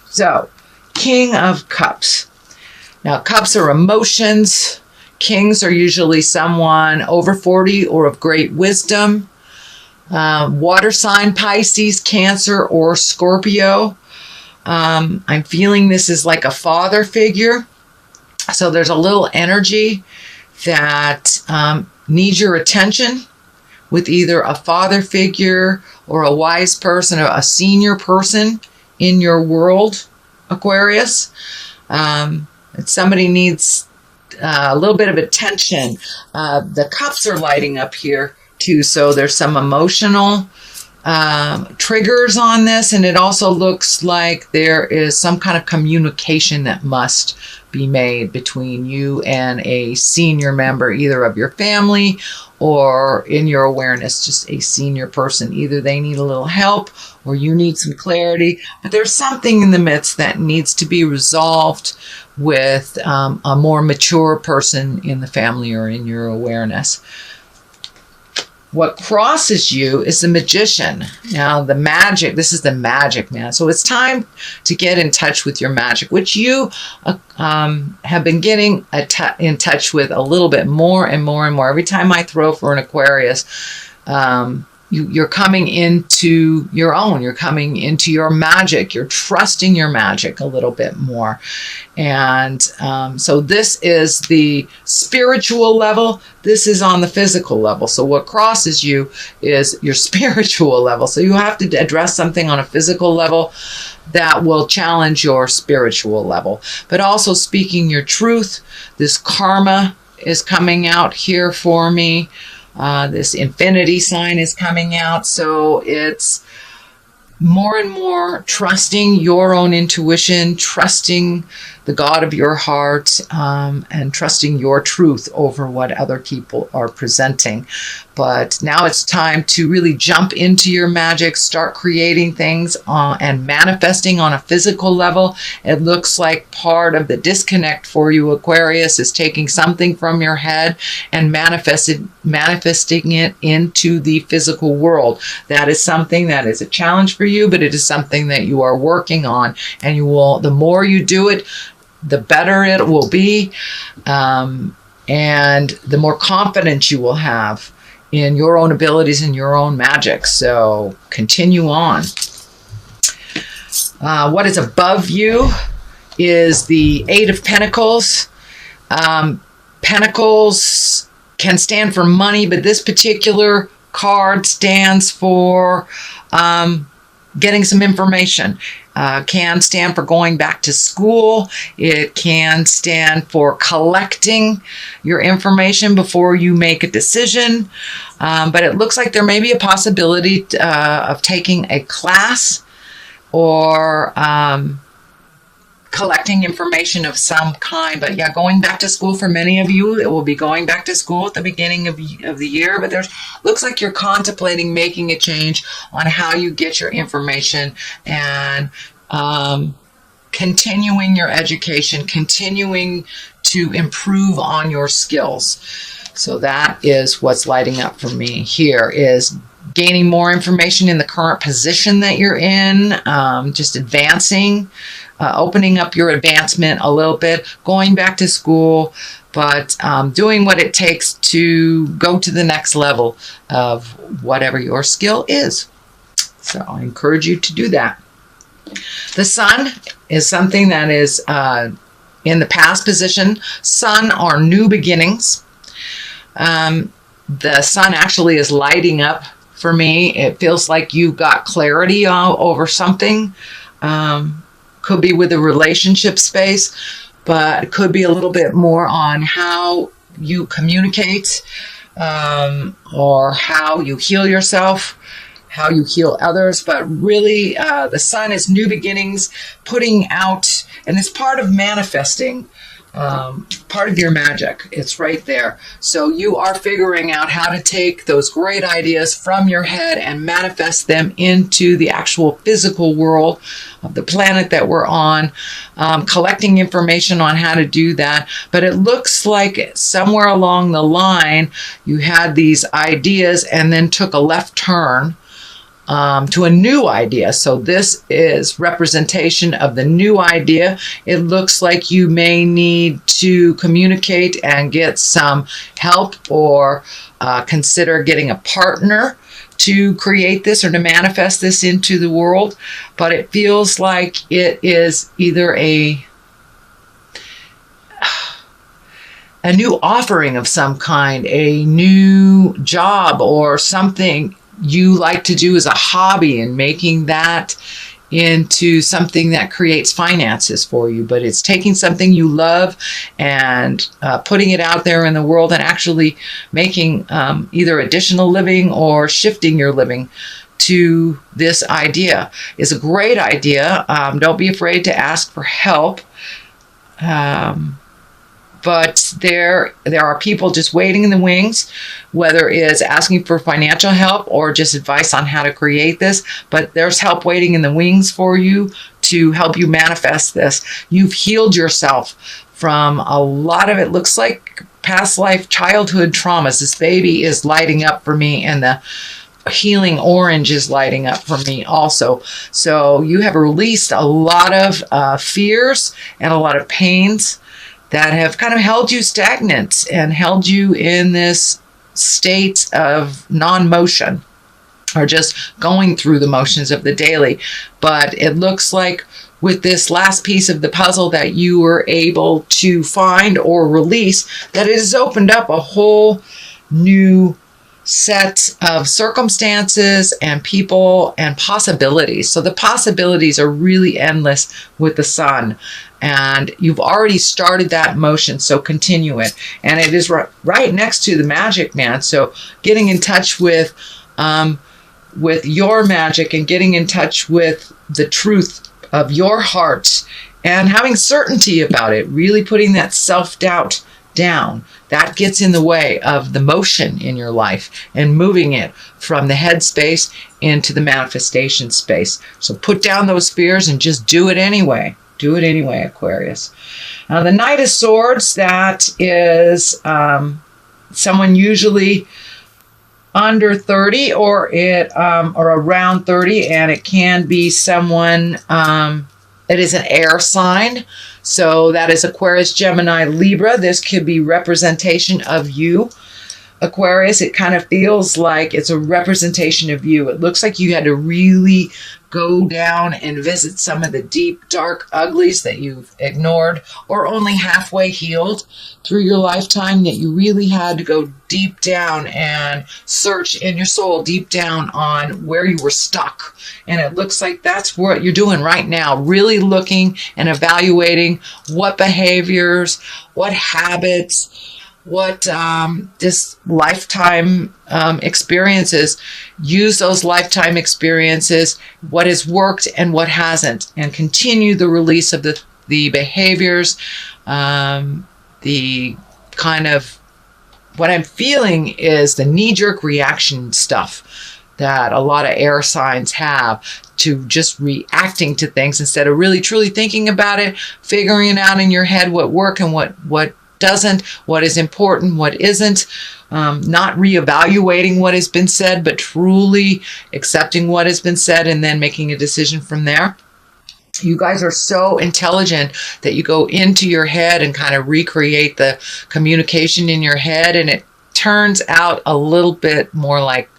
So, King of Cups. Now, cups are emotions. Kings are usually someone over 40 or of great wisdom. Water sign, Pisces, Cancer, or Scorpio. I'm feeling this is like a father figure. So there's a little energy that needs your attention with either a father figure or a wise person or a senior person in your world, Aquarius. Somebody needs a little bit of attention. The cups are lighting up here too, so there's some emotional triggers on this, and it also looks like there is some kind of communication that must be made between you and a senior member, either of your family or in your awareness, just a senior person. Either they need a little help or you need some clarity, but there's something in the midst that needs to be resolved with a more mature person in the family or in your awareness. What crosses you is the Magician. Now, the magic, this is the magic man. So it's time to get in touch with your magic, which you have been getting in touch with a little bit more and more and more. Every time I throw for an Aquarius, you're coming into your own. You're coming into your magic. You're trusting your magic a little bit more. And so this is the spiritual level. This is on the physical level. So what crosses you is your spiritual level. So you have to address something on a physical level that will challenge your spiritual level. But also speaking your truth. This karma is coming out here for me. This infinity sign is coming out. So it's more and more trusting your own intuition, trusting the God of your heart, and trusting your truth over what other people are presenting. But now it's time to really jump into your magic, start creating things and manifesting on a physical level. It looks like part of the disconnect for you, Aquarius, is taking something from your head and manifesting it into the physical world. That is something that is a challenge for you, but it is something that you are working on, and you will, the more you do it, the better it will be, and the more confidence you will have in your own abilities and your own magic. So continue on. What is above you is the Eight of Pentacles. Pentacles can stand for money, but this particular card stands for getting some information. Can stand for going back to school. It can stand for collecting your information before you make a decision. But it looks like there may be a possibility of taking a class or collecting information of some kind. But yeah, going back to school for many of you, it will be going back to school at the beginning of the year. But there's looks like you're contemplating making a change on how you get your information and continuing your education, continuing to improve on your skills. So that is what's lighting up for me here, is gaining more information in the current position that you're in, just advancing, opening up your advancement a little bit, going back to school, but doing what it takes to go to the next level of whatever your skill is. So I encourage you to do that. The Sun is something that is in the past position. Sun are new beginnings. The Sun actually is lighting up for me. It feels like you got clarity over something. Could be with a relationship space, but it could be a little bit more on how you communicate, or how you heal yourself, how you heal others. But really, the Sun is new beginnings, putting out, and it's part of manifesting, part of your magic. It's right there. So you are figuring out how to take those great ideas from your head and manifest them into the actual physical world of the planet that we're on, collecting information on how to do that. But it looks like somewhere along the line, you had these ideas and then took a left turn to a new idea. So this is representation of the new idea. It looks like you may need to communicate and get some help, or consider getting a partner to create this or to manifest this into the world. But it feels like it is either a new offering of some kind, a new job, or something you like to do as a hobby, and making that into something that creates finances for you. But it's taking something you love and putting it out there in the world, and actually making either additional living or shifting your living to this idea. Is a great idea. Don't be afraid to ask for help. But there are people just waiting in the wings, whether it's asking for financial help or just advice on how to create this. But there's help waiting in the wings for you to help you manifest this. You've healed yourself from a lot of, it looks like, past life childhood traumas. This baby is lighting up for me, and the healing orange is lighting up for me also. So you have released a lot of fears and a lot of pains that have kind of held you stagnant and held you in this state of non-motion, or just going through the motions of the daily. But it looks like with this last piece of the puzzle that you were able to find or release, that it has opened up a whole new set of circumstances and people and possibilities. So the possibilities are really endless with the sun, and you've already started that motion, so continue it. And it is right next to the magic man. So getting in touch with your magic, and getting in touch with the truth of your heart, and having certainty about it, really putting that self-doubt down. That gets in the way of the motion in your life, and moving it from the head space into the manifestation space. So put down those fears and just do it anyway. Do it anyway, Aquarius. Now, the Knight of Swords, that is someone usually under 30 or around 30, and it can be someone, it is an air sign. So that is Aquarius, Gemini, Libra. This could be representation of you, Aquarius. It kind of feels like it's a representation of you. It looks like you had to really go down and visit some of the deep, dark uglies that you've ignored or only halfway healed through your lifetime, that you really had to go deep down and search in your soul deep down on where you were stuck. And it looks like that's what you're doing right now, really looking and evaluating what behaviors, what habits, what this lifetime experiences. Use those lifetime experiences, what has worked and what hasn't, and continue the release of the behaviors, the kind of, what I'm feeling is the knee-jerk reaction stuff that a lot of air signs have, to just reacting to things instead of really truly thinking about it, figuring it out in your head what worked and what doesn't, what is important, what isn't, not reevaluating what has been said, but truly accepting what has been said and then making a decision from there. You guys are so intelligent that you go into your head and kind of recreate the communication in your head, and it turns out a little bit more like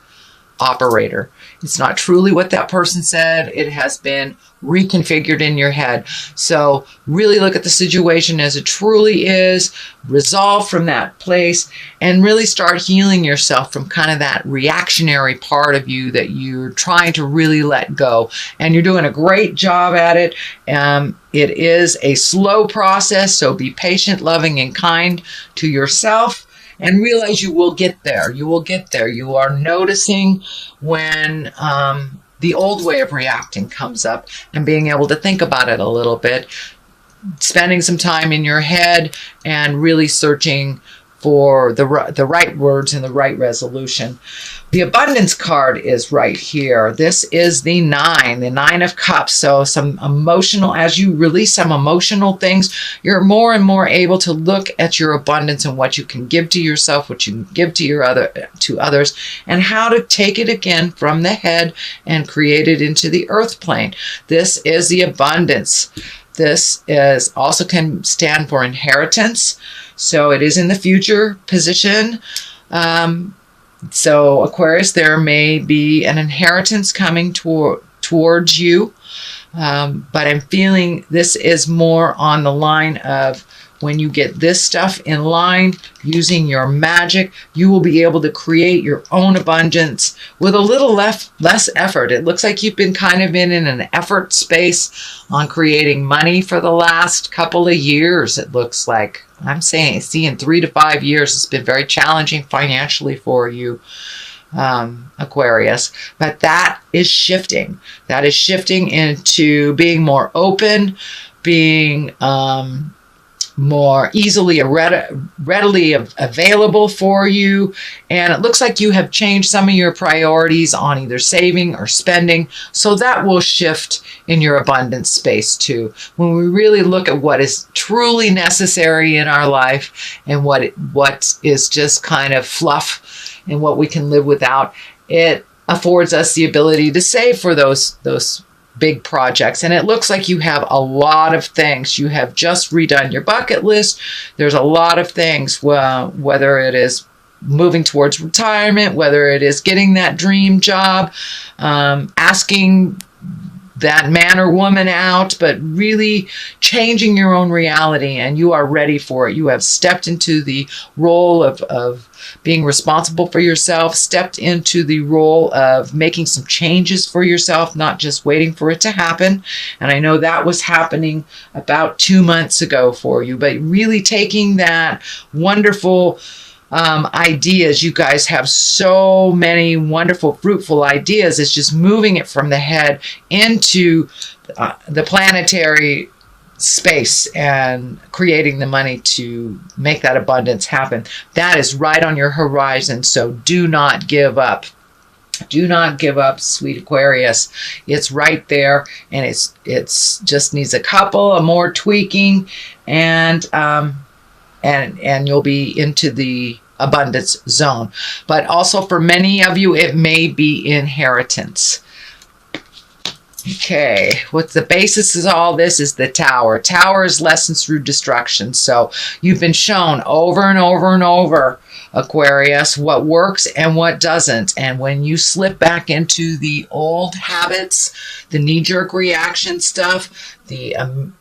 operator. It's not truly what that person said. It has been reconfigured in your head. So really look at the situation as it truly is, resolve from that place, and really start healing yourself from kind of that reactionary part of you that you're trying to really let go. And you're doing a great job at it. It is a slow process, so be patient, loving, and kind to yourself. And realize you will get there. You will get there. You are noticing when the old way of reacting comes up, and being able to think about it a little bit, spending some time in your head and really searching for the right words and the right resolution. The abundance card is right here. This is the Nine of Cups. So some emotional, as you release some emotional things, you're more and more able to look at your abundance and what you can give to yourself, what you can give to others, and how to take it again from the head and create it into the earth plane. This is the abundance. This is also can stand for inheritance. So it is in the future position. So Aquarius, there may be an inheritance coming towards you. But I'm feeling this is more on the line of when you get this stuff in line, using your magic, you will be able to create your own abundance with a little less effort. It looks like you've been kind of in an effort space on creating money for the last couple of years, it looks like. I'm seeing 3 to 5 years. It's been very challenging financially for you, Aquarius. But that is shifting. That is shifting into being more open, being more easily readily available for you. And it looks like you have changed some of your priorities on either saving or spending. So that will shift in your abundance space too. When we really look at what is truly necessary in our life and what is just kind of fluff and what we can live without, it affords us the ability to save for those big projects. And it looks like you have a lot of things. You have just redone your bucket list. There's a lot of things, whether it is moving towards retirement, whether it is getting that dream job, asking that man or woman out, but really changing your own reality, and you are ready for it. You have stepped into the role of being responsible for yourself, stepped into the role of making some changes for yourself, not just waiting for it to happen. And I know that was happening about 2 months ago for you, but really taking that wonderful ideas. You guys have so many wonderful, fruitful ideas. It's just moving it from the head into the planetary space and creating the money to make that abundance happen. That is right on your horizon. So do not give up. Do not give up, sweet Aquarius. It's right there, and it's just needs a couple of more tweaking, and you'll be into the abundance zone. But also for many of you, it may be inheritance. Okay, what's the basis of all this is the Tower. Tower is lessons through destruction. So you've been shown over and over and over, Aquarius, what works and what doesn't. And when you slip back into the old habits, the knee-jerk reaction stuff, you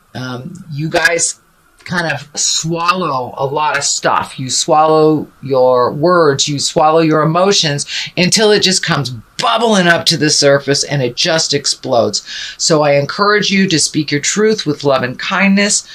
guys kind of swallow a lot of stuff. You swallow your words, you swallow your emotions until it just comes bubbling up to the surface and it just explodes. So I encourage you to speak your truth with love and kindness.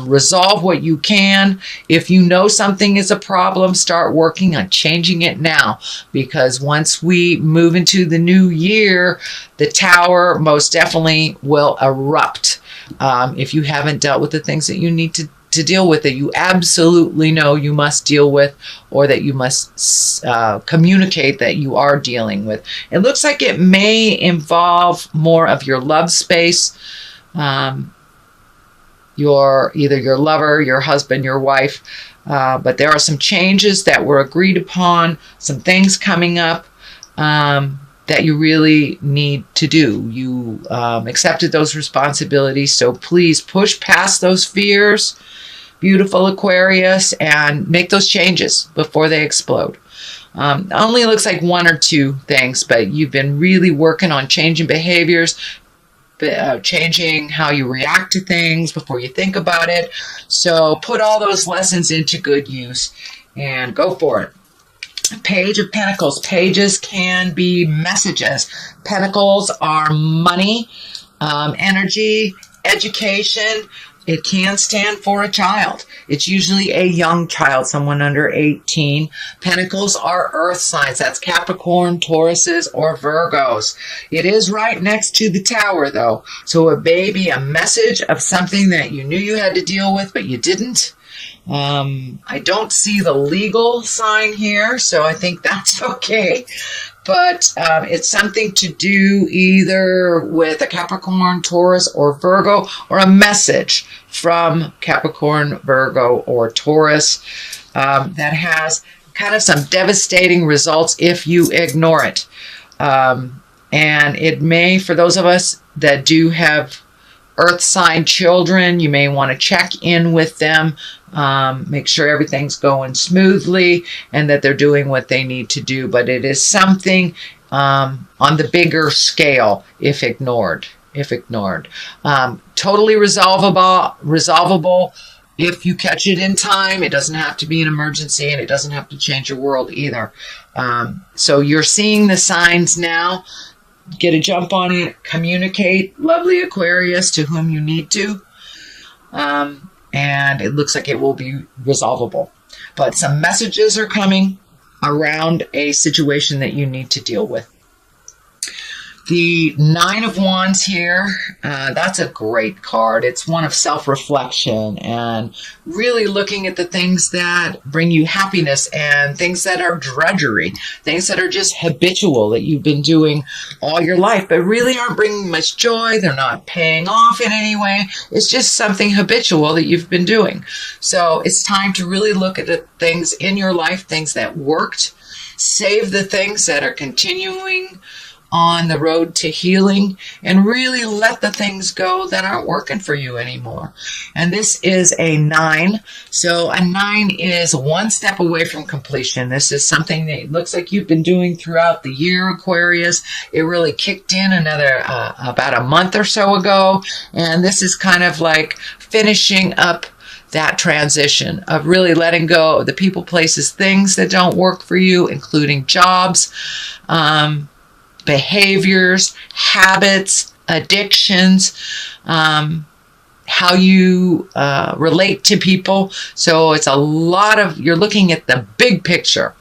Resolve what you can. If you know something is a problem, start working on changing it now, because once we move into the new year, the Tower most definitely will erupt. If you haven't dealt with the things that you need to deal with, that you absolutely know you must deal with, or that you must communicate that you are dealing with. It looks like it may involve more of your love space, either your lover, your husband, your wife, but there are some changes that were agreed upon, some things coming up that you really need to do. You accepted those responsibilities, so please push past those fears, beautiful Aquarius, and make those changes before they explode. Only looks like 1 or 2 things, but you've been really working on changing behaviors, changing how you react to things before you think about it. So put all those lessons into good use and go for it. Page of Pentacles. Pages can be messages. Pentacles are money, energy, education. It can stand for a child. It's usually a young child, someone under 18. Pentacles are earth signs. That's Capricorn, Tauruses, or Virgos. It is right next to the Tower, though. So it may be a message of something that you knew you had to deal with, but you didn't. I don't see the legal sign here, so I think that's okay. But it's something to do either with a Capricorn, Taurus, or Virgo, or a message from Capricorn, Virgo, or Taurus that has kind of some devastating results if you ignore it. And it may, for those of us that do have earth sign children, you may want to check in with them, make sure everything's going smoothly and that they're doing what they need to do. But it is something on the bigger scale if ignored. Totally resolvable if you catch it in time. It doesn't have to be an emergency, and it doesn't have to change your world either. So you're seeing the signs now. Get a jump on it, communicate, lovely Aquarius, to whom you need to. And it looks like it will be resolvable. But some messages are coming around a situation that you need to deal with. The Nine of Wands here, that's a great card. It's one of self-reflection and really looking at the things that bring you happiness and things that are drudgery, things that are just habitual that you've been doing all your life, but really aren't bringing much joy. They're not paying off in any way. It's just something habitual that you've been doing. So it's time to really look at the things in your life, things that worked, save the things that are continuing on the road to healing, and really let the things go that aren't working for you anymore. And this is a 9. So a 9 is one step away from completion. This is something that looks like you've been doing throughout the year, Aquarius. It really kicked in another about a month or so ago. And this is kind of like finishing up that transition of really letting go of the people, places, things that don't work for you, including jobs, behaviors, habits, addictions, how you relate to people. So it's a lot of, you're looking at the big picture.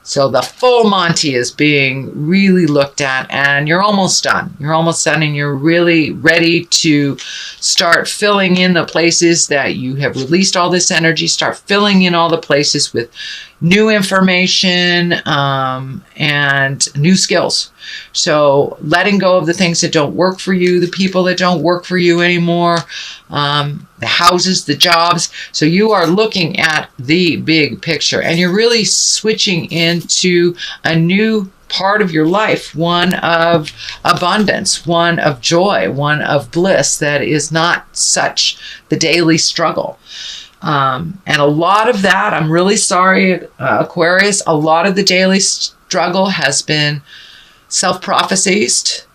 So the full Monty is being really looked at, and you're almost done. You're almost done, and you're really ready to start filling in the places that you have released all this energy, start filling in all the places with new information and new skills. So letting go of the things that don't work for you, the people that don't work for you anymore, the houses, the jobs. So you are looking at the big picture, and you're really switching into a new part of your life, one of abundance, one of joy, one of bliss that is not such the daily struggle. And a lot of that, I'm really sorry, Aquarius, a lot of the daily struggle has been self-prophesied.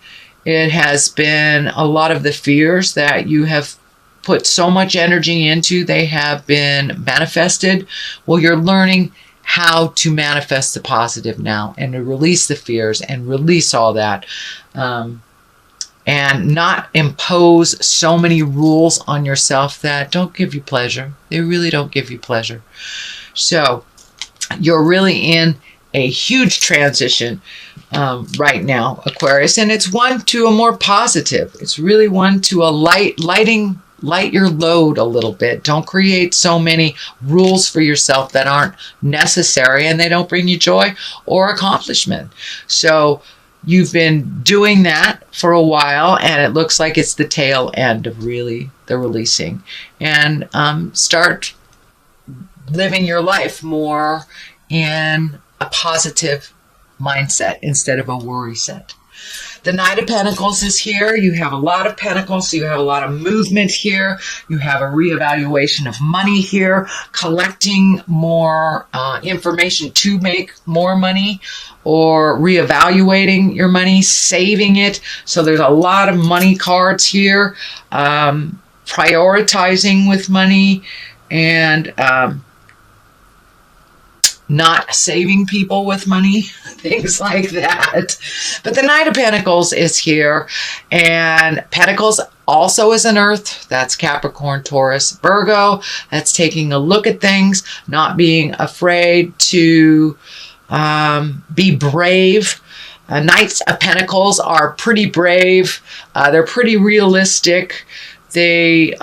It has been a lot of the fears that you have put so much energy into. They have been manifested. Well, you're learning how to manifest the positive now and to release the fears and release all that. And not impose so many rules on yourself that don't give you pleasure. They really don't give you pleasure. So you're really in a huge transition right now, Aquarius, and it's one to a more positive. It's really one to a light your load a little bit. Don't create so many rules for yourself that aren't necessary and they don't bring you joy or accomplishment. So you've been doing that for a while, and it looks like it's the tail end of really the releasing. And start living your life more in a positive mindset instead of a worry set. The Knight of Pentacles is here. You have a lot of pentacles, so you have a lot of movement here. You have a reevaluation of money here, collecting more information to make more money, or reevaluating your money, saving it. So there's a lot of money cards here, prioritizing with money, and not saving people with money, things like that. But the Knight of Pentacles is here, and Pentacles also is an earth. That's Capricorn, Taurus, Virgo. That's taking a look at things, not being afraid to be brave. Knights of Pentacles are pretty brave. They're pretty realistic. They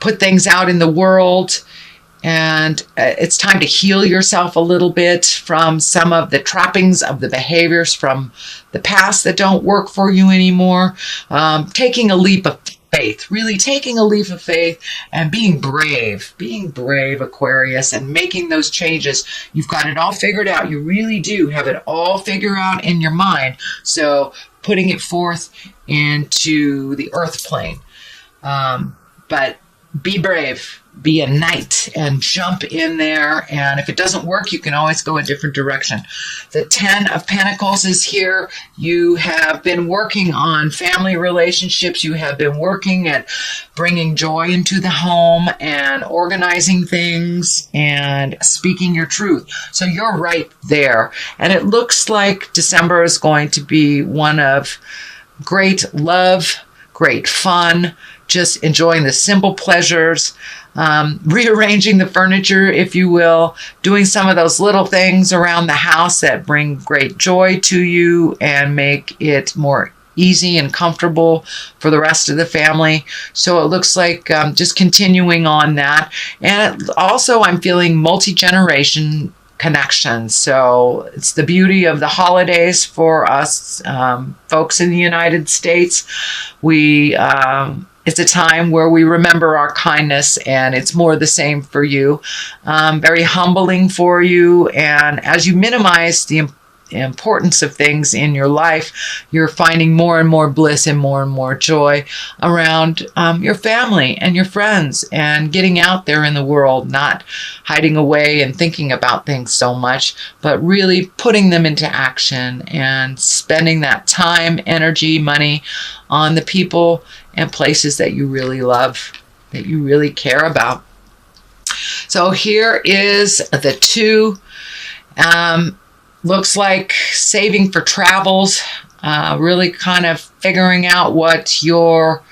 put things out in the world And it's time to heal yourself a little bit from some of the trappings of the behaviors from the past that don't work for you anymore. Taking a leap of faith, really taking a leap of faith and being brave, Aquarius, and making those changes. You've got it all figured out. You really do have it all figured out in your mind. So putting it forth into the earth plane. But be brave, be a knight, and jump in there. And if it doesn't work, you can always go a different direction. The 10 of Pentacles is here. You have been working on family relationships. You have been working at bringing joy into the home and organizing things and speaking your truth. So you're right there. And it looks like December is going to be one of great love, great fun, just enjoying the simple pleasures, rearranging the furniture, if you will, doing some of those little things around the house that bring great joy to you and make it more easy and comfortable for the rest of the family. So it looks like just continuing on that. And also I'm feeling multi-generation connections. So it's the beauty of the holidays for us folks in the United States. It's a time where we remember our kindness, and it's more the same for you. Very humbling for you. And as you minimize the importance of things in your life, you're finding more and more bliss and more joy around your family and your friends and getting out there in the world, not hiding away and thinking about things so much, but really putting them into action and spending that time, energy, money on the people and places that you really love, that you really care about. So here is the 2. Looks like saving for travels, really kind of figuring out what your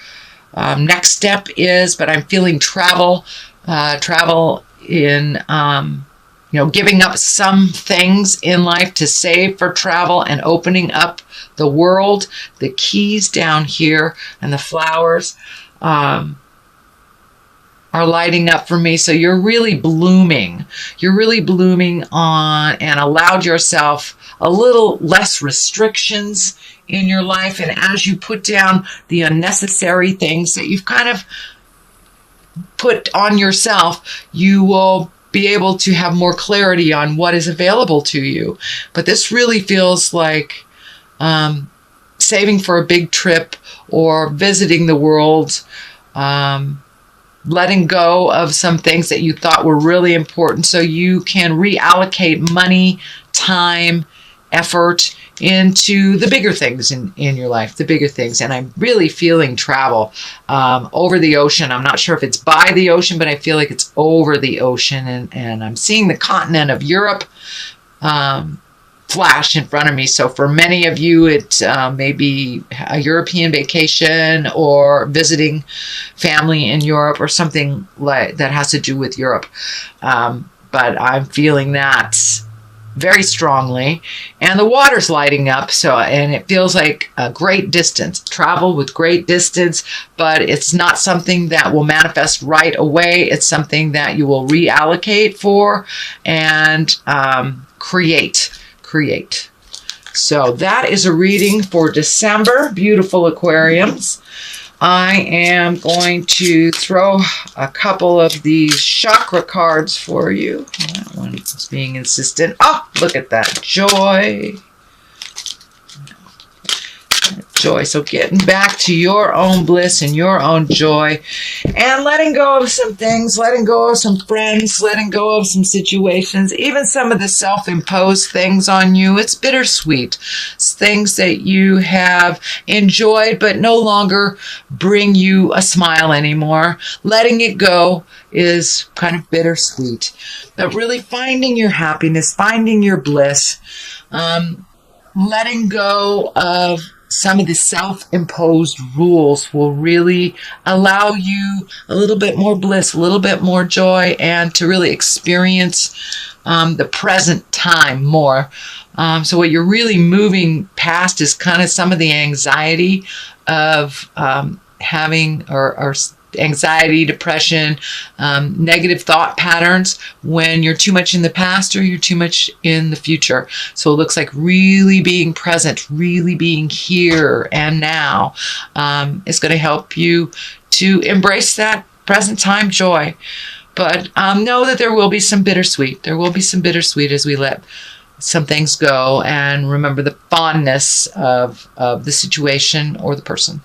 next step is. But I'm feeling travel in, giving up some things in life to save for travel and opening up the world. The keys down here and the flowers are lighting up for me. So you're really blooming. You're really blooming on and allowed yourself a little less restrictions in your life. And as you put down the unnecessary things that you've kind of put on yourself, you will be able to have more clarity on what is available to you. But this really feels like saving for a big trip or visiting the world, letting go of some things that you thought were really important so you can reallocate money, time, effort into the bigger things in your life, the bigger things. And I'm really feeling travel over the ocean. I'm not sure if it's by the ocean, but I feel like it's over the ocean. And I'm seeing the continent of Europe flash in front of me. So for many of you, it may be a European vacation or visiting family in Europe or something like that has to do with Europe. But I'm feeling that very strongly, and the water's lighting up. So, and it feels like a great distance, travel with great distance, but it's not something that will manifest right away. It's something that you will reallocate for and create. So that is a reading for December. Beautiful Aquariums. I am going to throw a couple of these chakra cards for you. That one is being insistent. Oh, look at that. Joy. Joy. So getting back to your own bliss and your own joy and letting go of some things, letting go of some friends, letting go of some situations, even some of the self-imposed things on you. It's bittersweet. It's things that you have enjoyed but no longer bring you a smile anymore. Letting it go is kind of bittersweet. But really finding your happiness, finding your bliss, letting go of some of the self-imposed rules will really allow you a little bit more bliss, a little bit more joy, and to really experience the present time more. So what you're really moving past is kind of some of the anxiety of having or anxiety, depression, negative thought patterns when you're too much in the past or you're too much in the future. So it looks like really being present, really being here and now is going to help you to embrace that present time joy. But know that there will be some bittersweet. There will be some bittersweet as we let some things go and remember the fondness of the situation or the person.